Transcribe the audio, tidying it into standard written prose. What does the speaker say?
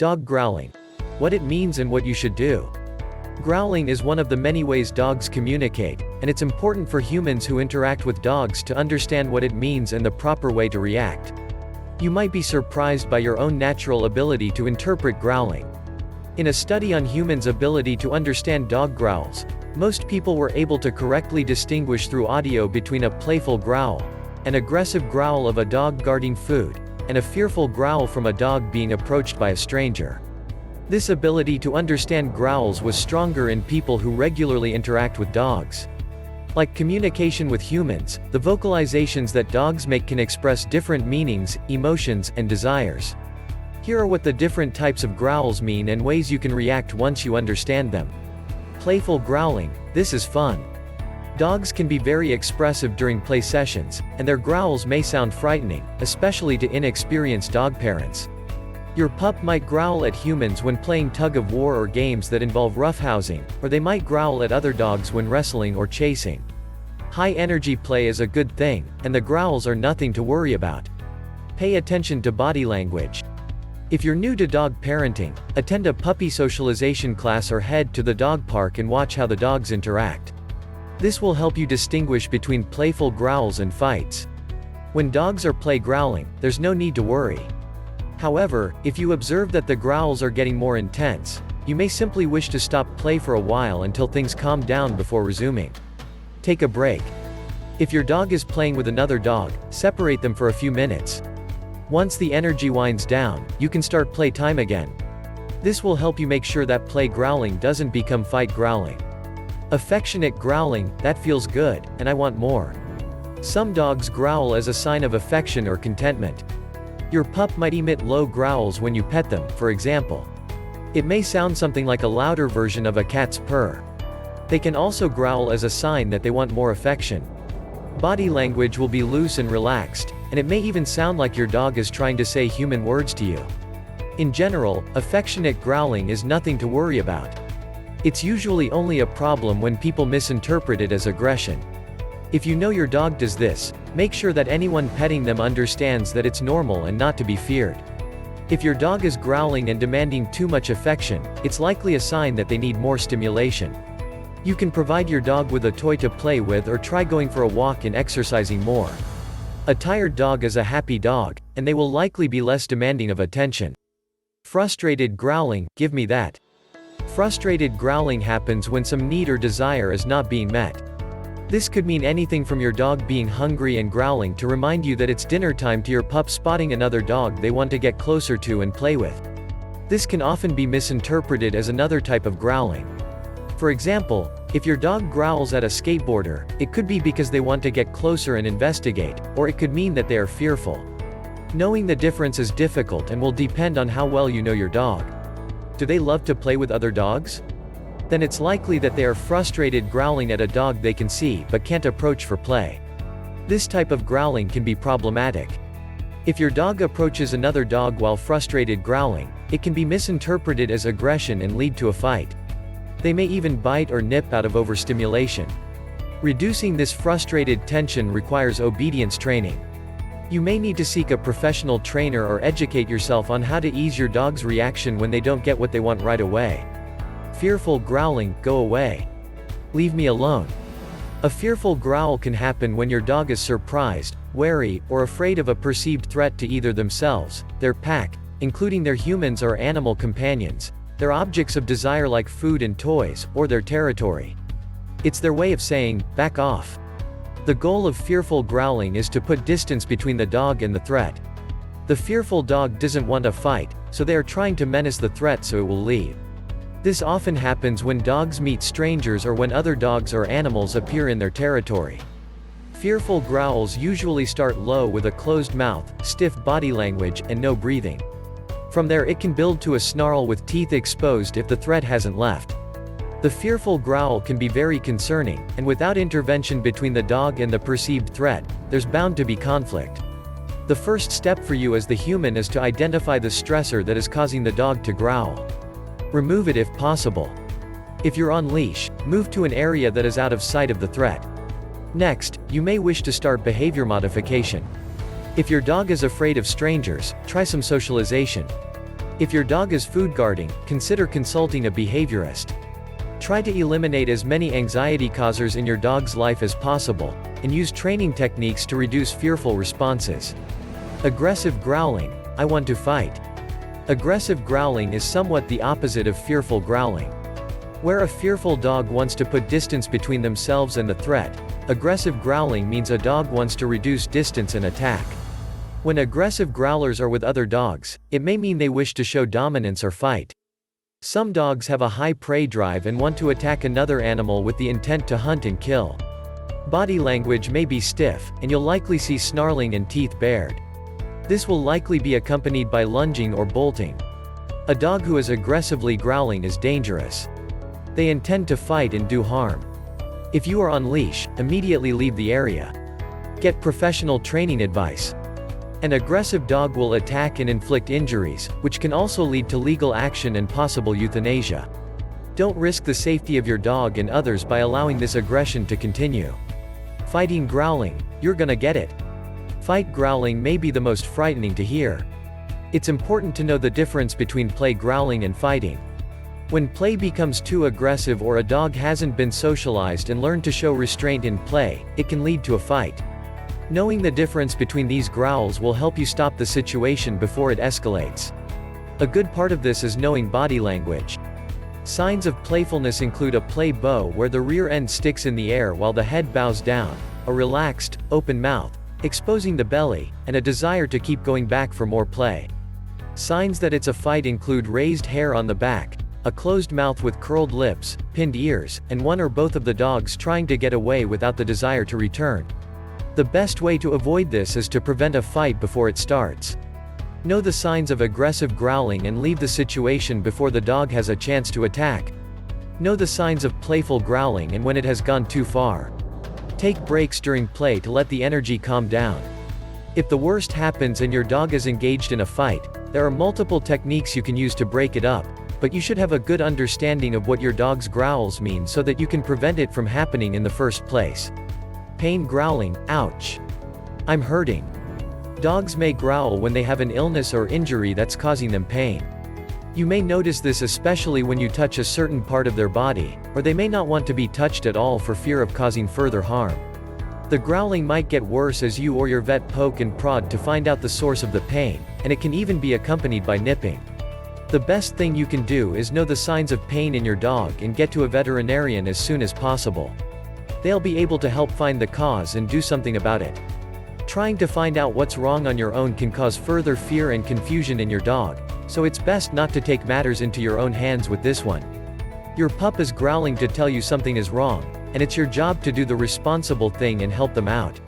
Dog growling. What it means and what you should do. Growling is one of the many ways dogs communicate, and it's important for humans who interact with dogs to understand what it means and the proper way to react. You might be surprised by your own natural ability to interpret growling. In a study on humans' ability to understand dog growls, most people were able to correctly distinguish through audio between a playful growl, an aggressive growl of a dog guarding food, and a fearful growl from a dog being approached by a stranger. This ability to understand growls was stronger in people who regularly interact with dogs. Like communication with humans, the vocalizations that dogs make can express different meanings, emotions, and desires. Here are what the different types of growls mean and ways you can react once you understand them. Playful growling. This is fun. Dogs can be very expressive during play sessions, and their growls may sound frightening, especially to inexperienced dog parents. Your pup might growl at humans when playing tug-of-war or games that involve roughhousing, or they might growl at other dogs when wrestling or chasing. High-energy play is a good thing, and the growls are nothing to worry about. Pay attention to body language. If you're new to dog parenting, attend a puppy socialization class or head to the dog park and watch how the dogs interact. This will help you distinguish between playful growls and fights. When dogs are play growling, there's no need to worry. However, if you observe that the growls are getting more intense, you may simply wish to stop play for a while until things calm down before resuming. Take a break. If your dog is playing with another dog, separate them for a few minutes. Once the energy winds down, you can start play time again. This will help you make sure that play growling doesn't become fight growling. Affectionate growling. That feels good, and I want more. Some dogs growl as a sign of affection or contentment. Your pup might emit low growls when you pet them, for example. It may sound something like a louder version of a cat's purr. They can also growl as a sign that they want more affection. Body language will be loose and relaxed, and it may even sound like your dog is trying to say human words to you. In general, affectionate growling is nothing to worry about. It's usually only a problem when people misinterpret it as aggression. If you know your dog does this, make sure that anyone petting them understands that it's normal and not to be feared. If your dog is growling and demanding too much affection, it's likely a sign that they need more stimulation. You can provide your dog with a toy to play with or try going for a walk and exercising more. A tired dog is a happy dog, and they will likely be less demanding of attention. Frustrated growling. Give me that. Frustrated growling happens when some need or desire is not being met. This could mean anything from your dog being hungry and growling to remind you that it's dinner time to your pup spotting another dog they want to get closer to and play with. This can often be misinterpreted as another type of growling. For example, if your dog growls at a skateboarder, it could be because they want to get closer and investigate, or it could mean that they are fearful. Knowing the difference is difficult and will depend on how well you know your dog. Do they love to play with other dogs? Then it's likely that they are frustrated growling at a dog they can see but can't approach for play. This type of growling can be problematic. If your dog approaches another dog while frustrated growling, it can be misinterpreted as aggression and lead to a fight. They may even bite or nip out of overstimulation. Reducing this frustrated tension requires obedience training. You may need to seek a professional trainer or educate yourself on how to ease your dog's reaction when they don't get what they want right away. Fearful growling. Go away. Leave me alone. A fearful growl can happen when your dog is surprised, wary, or afraid of a perceived threat to either themselves, their pack, including their humans or animal companions, their objects of desire like food and toys, or their territory. It's their way of saying, back off. The goal of fearful growling is to put distance between the dog and the threat. The fearful dog doesn't want a fight, so they are trying to menace the threat so it will leave. This often happens when dogs meet strangers or when other dogs or animals appear in their territory. Fearful growls usually start low with a closed mouth, stiff body language, and no breathing. From there it can build to a snarl with teeth exposed if the threat hasn't left. The fearful growl can be very concerning, and without intervention between the dog and the perceived threat, there's bound to be conflict. The first step for you as the human is to identify the stressor that is causing the dog to growl. Remove it if possible. If you're on leash, move to an area that is out of sight of the threat. Next, you may wish to start behavior modification. If your dog is afraid of strangers, try some socialization. If your dog is food guarding, consider consulting a behaviorist. Try to eliminate as many anxiety causers in your dog's life as possible, and use training techniques to reduce fearful responses. Aggressive growling. I want to fight. Aggressive growling is somewhat the opposite of fearful growling. Where a fearful dog wants to put distance between themselves and the threat, aggressive growling means a dog wants to reduce distance and attack. When aggressive growlers are with other dogs, it may mean they wish to show dominance or fight. Some dogs have a high prey drive and want to attack another animal with the intent to hunt and kill. Body language may be stiff, and you'll likely see snarling and teeth bared. This will likely be accompanied by lunging or bolting. A dog who is aggressively growling is dangerous. They intend to fight and do harm. If you are on leash, immediately leave the area. Get professional training advice. An aggressive dog will attack and inflict injuries, which can also lead to legal action and possible euthanasia. Don't risk the safety of your dog and others by allowing this aggression to continue. Fighting growling. You're gonna get it. Fight growling may be the most frightening to hear. It's important to know the difference between play growling and fighting. When play becomes too aggressive or a dog hasn't been socialized and learned to show restraint in play, it can lead to a fight. Knowing the difference between these growls will help you stop the situation before it escalates. A good part of this is knowing body language. Signs of playfulness include a play bow where the rear end sticks in the air while the head bows down, a relaxed, open mouth, exposing the belly, and a desire to keep going back for more play. Signs that it's a fight include raised hair on the back, a closed mouth with curled lips, pinned ears, and one or both of the dogs trying to get away without the desire to return. The best way to avoid this is to prevent a fight before it starts. Know the signs of aggressive growling and leave the situation before the dog has a chance to attack. Know the signs of playful growling and when it has gone too far. Take breaks during play to let the energy calm down. If the worst happens and your dog is engaged in a fight, there are multiple techniques you can use to break it up, but you should have a good understanding of what your dog's growls mean so that you can prevent it from happening in the first place. Pain growling. Ouch. I'm hurting. Dogs may growl when they have an illness or injury that's causing them pain. You may notice this especially when you touch a certain part of their body, or they may not want to be touched at all for fear of causing further harm. The growling might get worse as you or your vet poke and prod to find out the source of the pain, and it can even be accompanied by nipping. The best thing you can do is know the signs of pain in your dog and get to a veterinarian as soon as possible. They'll be able to help find the cause and do something about it. Trying to find out what's wrong on your own can cause further fear and confusion in your dog, so it's best not to take matters into your own hands with this one. Your pup is growling to tell you something is wrong, and it's your job to do the responsible thing and help them out.